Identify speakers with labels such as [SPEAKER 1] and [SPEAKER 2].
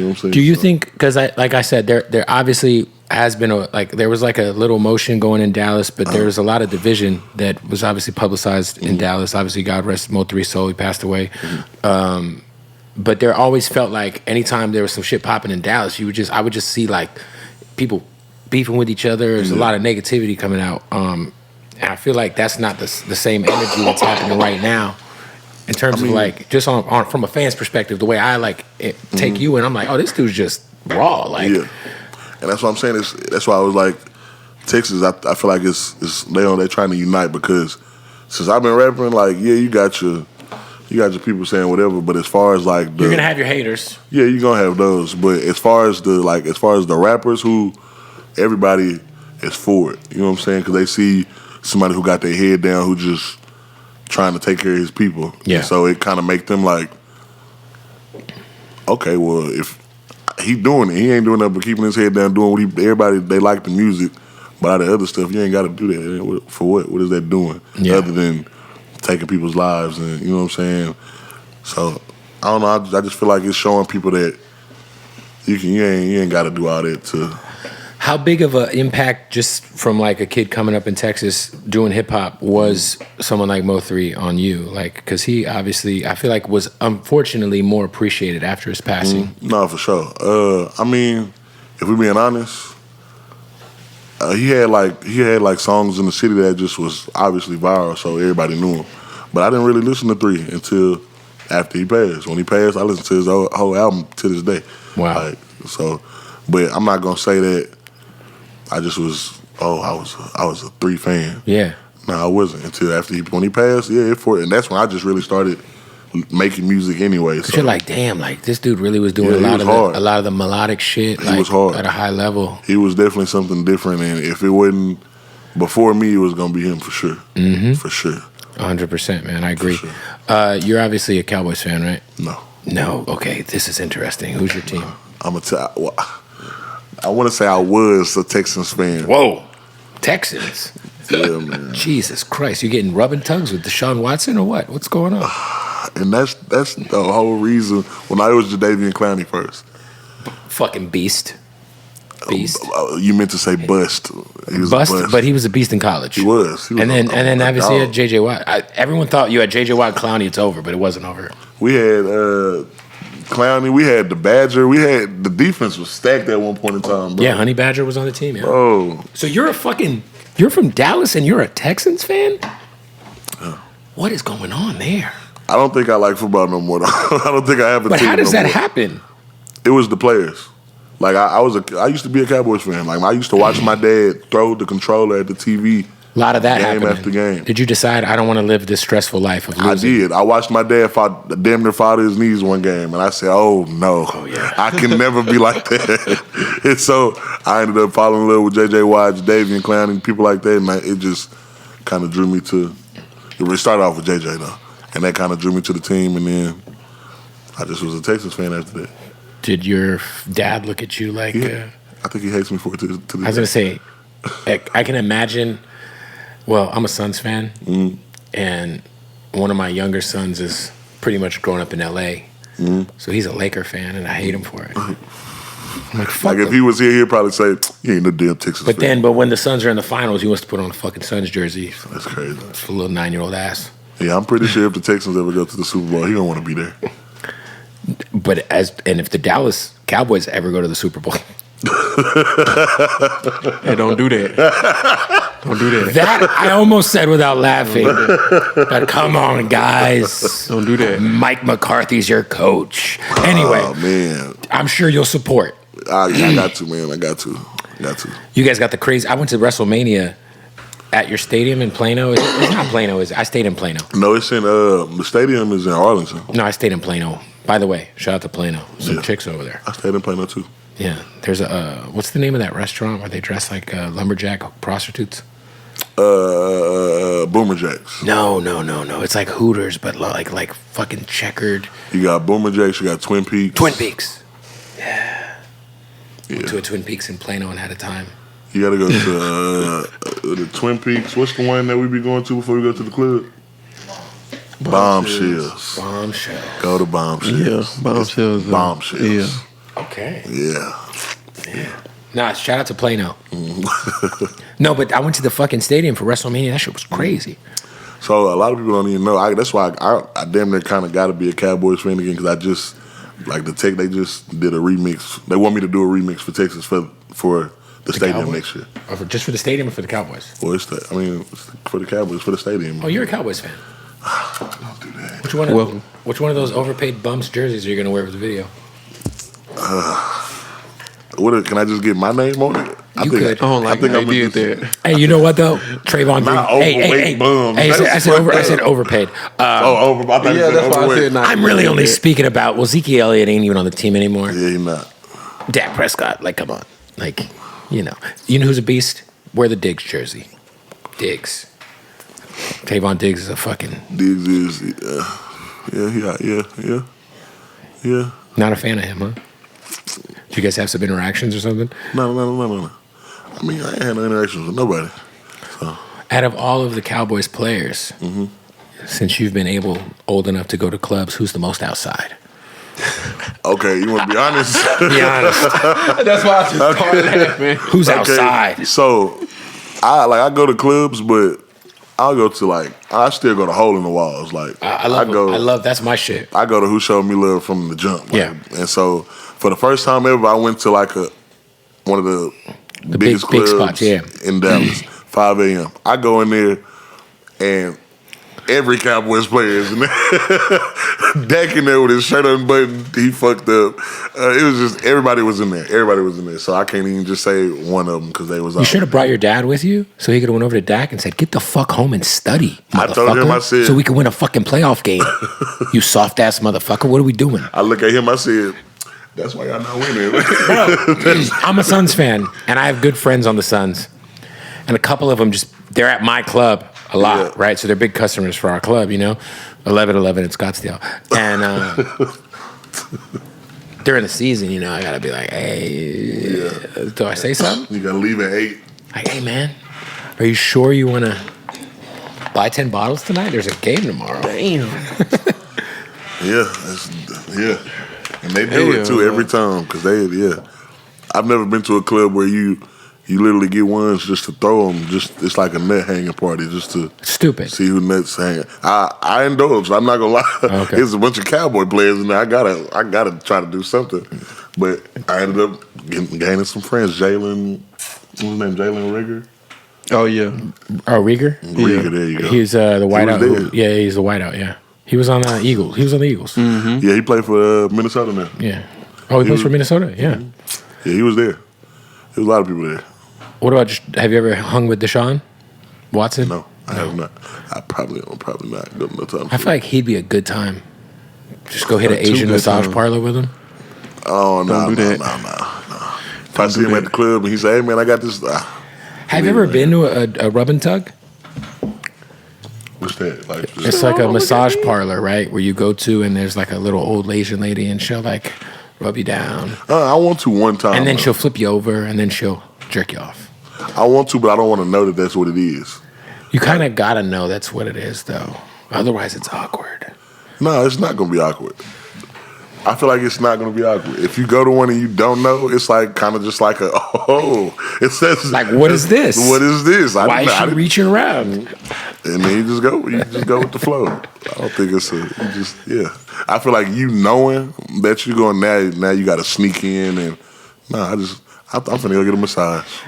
[SPEAKER 1] You know what I'm saying?
[SPEAKER 2] Do you think, because like I said, there obviously has been there was like a little motion going in Dallas, but there was a lot of division that was obviously publicized in Dallas. Obviously, God rest Mo3's soul, he passed away. But there always felt like anytime there was some shit popping in Dallas, I would just see like people beefing with each other. There's a lot of negativity coming out. And I feel like that's not the same energy that's happening right now. In terms of like, just on from a fan's perspective, the way I like take you and I'm like, oh, this dude's just raw. Like,
[SPEAKER 1] yeah. And that's what I'm saying. That's why I was like, Texas. I feel like it's they're trying to unite, because since I've been rapping, like, yeah, you got your people saying whatever, but as far as like
[SPEAKER 2] you're gonna have your haters.
[SPEAKER 1] Yeah, you're gonna have those. But as far as the rappers, who everybody is for it. You know what I'm saying? Because they see somebody who got their head down, who just trying to take care of his people.
[SPEAKER 2] Yeah.
[SPEAKER 1] And so it kind of make them like, okay, well, if he doing it, he ain't doing nothing but keeping his head down, doing what everybody, they like the music, but all the other stuff, you ain't got to do that. For what? What is that doing?
[SPEAKER 2] Yeah.
[SPEAKER 1] Other than taking people's lives, and you know what I'm saying? So I don't know. I just feel like it's showing people that you ain't got to do all that to.
[SPEAKER 2] How big of an impact, just from like a kid coming up in Texas doing hip hop, was someone like Mo3 on you? Like, because he obviously, I feel like, was unfortunately more appreciated after his passing.
[SPEAKER 1] No, for sure. I mean, if we're being honest, he had like songs in the city that just was obviously viral, so everybody knew him. But I didn't really listen to 3 until after he passed. When he passed, I listened to his whole album to this day.
[SPEAKER 2] Wow.
[SPEAKER 1] Like, so, but I'm not gonna say that I just was. I was a 3 fan.
[SPEAKER 2] Yeah.
[SPEAKER 1] No, I wasn't until when he passed. Yeah, and that's when I just really started making music anyway. So
[SPEAKER 2] you're like, damn, like this dude really was doing a lot of the melodic shit.
[SPEAKER 1] He
[SPEAKER 2] like,
[SPEAKER 1] was hard
[SPEAKER 2] at a high level.
[SPEAKER 1] He was definitely something different, and if it wasn't before me, it was gonna be him for sure. Mm-hmm. For sure.
[SPEAKER 2] 100%, man. I agree.
[SPEAKER 1] Sure.
[SPEAKER 2] You're obviously a Cowboys fan, right?
[SPEAKER 1] No.
[SPEAKER 2] No. Okay, this is interesting. Who's your team?
[SPEAKER 1] I want to say I was a Texans fan.
[SPEAKER 2] Whoa, Texans.
[SPEAKER 1] Yeah, man.
[SPEAKER 2] Jesus Christ, you getting rubbing tongues with Deshaun Watson or what? What's going on?
[SPEAKER 1] And that's the whole reason. When I was Jadeveon Clowney first.
[SPEAKER 2] Fucking beast. Beast.
[SPEAKER 1] You meant to say bust. He was
[SPEAKER 2] bust,
[SPEAKER 1] a bust,
[SPEAKER 2] but he was a beast in college.
[SPEAKER 1] He was.
[SPEAKER 2] And then obviously you had J.J. Watt. Everyone thought you had J.J. Watt, Clowney, it's over, but it wasn't over.
[SPEAKER 1] We had Clowney. We had the Badger. We had the defense was stacked at one point in time, bro.
[SPEAKER 2] Yeah, Honey Badger was on the team. Yeah.
[SPEAKER 1] Oh.
[SPEAKER 2] So you're from Dallas and you're a Texans fan? What is going on there?
[SPEAKER 1] I don't think I like football no more. I don't think I have a
[SPEAKER 2] But
[SPEAKER 1] team
[SPEAKER 2] how does
[SPEAKER 1] no
[SPEAKER 2] that
[SPEAKER 1] more.
[SPEAKER 2] happen?
[SPEAKER 1] It was the players. Like I used to be a Cowboys fan. Like I used to watch my dad throw the controller at the TV.
[SPEAKER 2] A lot of that
[SPEAKER 1] game
[SPEAKER 2] happening.
[SPEAKER 1] after game.
[SPEAKER 2] Did you decide I don't want to live this stressful life of losing?
[SPEAKER 1] I did. I watched my dad damn near fall to his knees one game, and I said, "Oh no, I can never be like that." And so I ended up falling in love with J.J. Watt, Davian Clowney, people like that, and it just kind of drew me to. It started off with J.J. though, and that kind of drew me to the team, and then I just was a Texas fan after that.
[SPEAKER 2] Did your dad look at you like?
[SPEAKER 1] Yeah. I think he hates me for it to
[SPEAKER 2] I was gonna say, I can imagine. Well, I'm a Suns fan, and one of my younger sons is pretty much growing up in L.A., so he's a Laker fan, and I hate him for it. I'm like, fuck
[SPEAKER 1] if he was here, he'd probably say, "You ain't no damn Texas fan."
[SPEAKER 2] But when the Suns are in the finals, he wants to put on a fucking Suns jersey.
[SPEAKER 1] That's crazy.
[SPEAKER 2] For a little 9-year-old ass.
[SPEAKER 1] Yeah, I'm pretty sure if the Texans ever go to the Super Bowl, he don't want to be there.
[SPEAKER 2] But if the Dallas Cowboys ever go to the Super Bowl,
[SPEAKER 3] hey, don't do that. Don't do that.
[SPEAKER 2] That I almost said without laughing. But come on, guys.
[SPEAKER 3] Don't do that.
[SPEAKER 2] Mike McCarthy's your coach. Anyway,
[SPEAKER 1] oh man,
[SPEAKER 2] I'm sure you'll support.
[SPEAKER 1] I got to, man. I got to.
[SPEAKER 2] You guys got the crazy. I went to WrestleMania at your stadium in Plano. It's not Plano. I stayed in Plano.
[SPEAKER 1] No, it's in the stadium is in Arlington.
[SPEAKER 2] No, I stayed in Plano. By the way, shout out to Plano. Some chicks over there.
[SPEAKER 1] I stayed in Plano too.
[SPEAKER 2] Yeah, there's a what's the name of that restaurant where they dress like lumberjack prostitutes?
[SPEAKER 1] Boomer Jacks.
[SPEAKER 2] No. It's like Hooters, but like fucking checkered.
[SPEAKER 1] You got Boomer Jacks. You got Twin Peaks.
[SPEAKER 2] Twin Peaks. Yeah. Went to a Twin Peaks in Plano and had a time.
[SPEAKER 1] You got to go to the Twin Peaks. What's the one that we be going to before we go to the club? Bombshells.
[SPEAKER 2] Bombshells.
[SPEAKER 1] Go to Bombshells.
[SPEAKER 3] Yeah, Bombshells.
[SPEAKER 1] Bombshells.
[SPEAKER 3] Yeah.
[SPEAKER 2] Okay.
[SPEAKER 1] Yeah.
[SPEAKER 2] Nah, shout out to Plano. No, but I went to the fucking stadium for WrestleMania. That shit was crazy.
[SPEAKER 1] So a lot of people don't even know. That's why I damn near kind of got to be a Cowboys fan again, because I just like the Tech. They just did a remix. They want me to do a remix for Texas for the stadium
[SPEAKER 2] Cowboys?
[SPEAKER 1] next year.
[SPEAKER 2] Or just for the stadium or for the Cowboys?
[SPEAKER 1] Well, it's for the Cowboys, for the stadium.
[SPEAKER 2] Oh, you're a Cowboys fan.
[SPEAKER 1] Don't do that.
[SPEAKER 2] Which one of those overpaid bumps jerseys are you going to wear for the video?
[SPEAKER 1] Can I just get my name on it?
[SPEAKER 2] You could.
[SPEAKER 3] I think I did that.
[SPEAKER 2] Hey, you know what though? Trayvon
[SPEAKER 1] Not
[SPEAKER 2] Green.
[SPEAKER 1] overweight bums.
[SPEAKER 2] Hey, I said overpaid.
[SPEAKER 1] I thought you said
[SPEAKER 3] that's why I
[SPEAKER 1] overweight.
[SPEAKER 3] said not.
[SPEAKER 2] I'm really only speaking about. Well, Zeke Elliott ain't even on the team anymore.
[SPEAKER 1] Yeah, he not.
[SPEAKER 2] Dak Prescott, like, come on, like, you know who's a beast? Wear the Diggs jersey. Diggs. Tavon Diggs is a fucking.
[SPEAKER 1] Diggs is yeah.
[SPEAKER 2] Not a fan of him, huh? Do you guys have some interactions or something?
[SPEAKER 1] No. I mean, I ain't had no interactions with nobody. So.
[SPEAKER 2] Out of all of the Cowboys players, since you've been old enough to go to clubs, who's the most outside?
[SPEAKER 1] Okay, you want to be honest?
[SPEAKER 2] Be honest.
[SPEAKER 3] That's why I just started laughing.
[SPEAKER 2] Who's outside?
[SPEAKER 1] So, I go to clubs, but I'll go to I still go to hole in the walls. Like
[SPEAKER 2] I love that's my shit.
[SPEAKER 1] I go to Who Showed Me Love from the jump. Like,
[SPEAKER 2] Yeah.
[SPEAKER 1] And so for the first time ever, I went to one of the biggest
[SPEAKER 2] big
[SPEAKER 1] clubs
[SPEAKER 2] spots, yeah.
[SPEAKER 1] in Dallas. 5 a.m. I go in there and every Cowboys player is in there. Dak in there with his shirt unbuttoned. He fucked up. It was just everybody was in there. So I can't even just say one of them because they was.
[SPEAKER 2] You should have brought your dad with you, so he could have went over to Dak and said, "Get the fuck home and study, motherfucker."
[SPEAKER 1] I told him, I said,
[SPEAKER 2] so we could win a fucking playoff game. You soft ass motherfucker. What are we doing?
[SPEAKER 1] I look at him. I said, "That's why y'all not winning."
[SPEAKER 2] Bro, I'm a Suns fan, and I have good friends on the Suns, and a couple of them they're at my club a lot, right? So they're big customers for our club, 1111 in Scottsdale, and during the season, I gotta be like, hey, do I say something?
[SPEAKER 1] You gotta leave at 8.
[SPEAKER 2] Like, hey man, are you sure you wanna buy 10 bottles tonight? There's a game tomorrow.
[SPEAKER 3] Damn.
[SPEAKER 1] Yeah, and they do it too every time because I've never been to a club where you literally get ones just to throw them. It's like a net hanging party just to
[SPEAKER 2] Stupid.
[SPEAKER 1] see who nets hanging. I indulge. I'm not gonna lie.
[SPEAKER 2] Okay.
[SPEAKER 1] There's a bunch of Cowboy players in there. I gotta try to do something. But I ended up gaining some friends. Jalen, what's his name? Jalen Rigger.
[SPEAKER 3] Oh yeah.
[SPEAKER 2] Oh, Rieger?
[SPEAKER 1] Rigger, there you go.
[SPEAKER 2] He's the whiteout.
[SPEAKER 1] He was
[SPEAKER 2] He's the whiteout. Yeah, he was on the Eagles. He was on the Eagles.
[SPEAKER 3] Mm-hmm.
[SPEAKER 1] Yeah, he played for Minnesota now.
[SPEAKER 2] Yeah. Oh, he plays for Minnesota. Yeah.
[SPEAKER 1] Yeah, he was there. There was a lot of people there.
[SPEAKER 2] What about have you ever hung with Deshaun Watson?
[SPEAKER 1] No, I have not. I'm probably not. No time.
[SPEAKER 2] I feel like he'd be a good time. Just go hit an
[SPEAKER 3] Two
[SPEAKER 2] Asian
[SPEAKER 3] good
[SPEAKER 2] massage
[SPEAKER 3] times.
[SPEAKER 2] parlor with him.
[SPEAKER 1] Oh, no.
[SPEAKER 3] do that.
[SPEAKER 1] If I see him at the club and he say, "Hey man, I got this."
[SPEAKER 2] Have you ever been to a rub and tug?
[SPEAKER 1] What's that? Like,
[SPEAKER 2] It's like a massage parlor, right? Where you go to and there's like a little old Asian lady and she'll like rub you down.
[SPEAKER 1] I want to one time.
[SPEAKER 2] And then she'll flip you over and then she'll jerk you off.
[SPEAKER 1] I want to, but I don't want to know that that's what it is.
[SPEAKER 2] You kind of got to know that's what it is, though. Otherwise, it's awkward.
[SPEAKER 1] No, it's not going to be awkward. I feel like it's not going to be awkward. If you go to one and you don't know, it's like kind of just like it says
[SPEAKER 2] like, what is this?
[SPEAKER 1] What is this?
[SPEAKER 2] Why is she reaching around?
[SPEAKER 1] And then you just go with the flow. I don't think it's I feel like knowing that you're going now you got to sneak in and I'm finna go get a massage.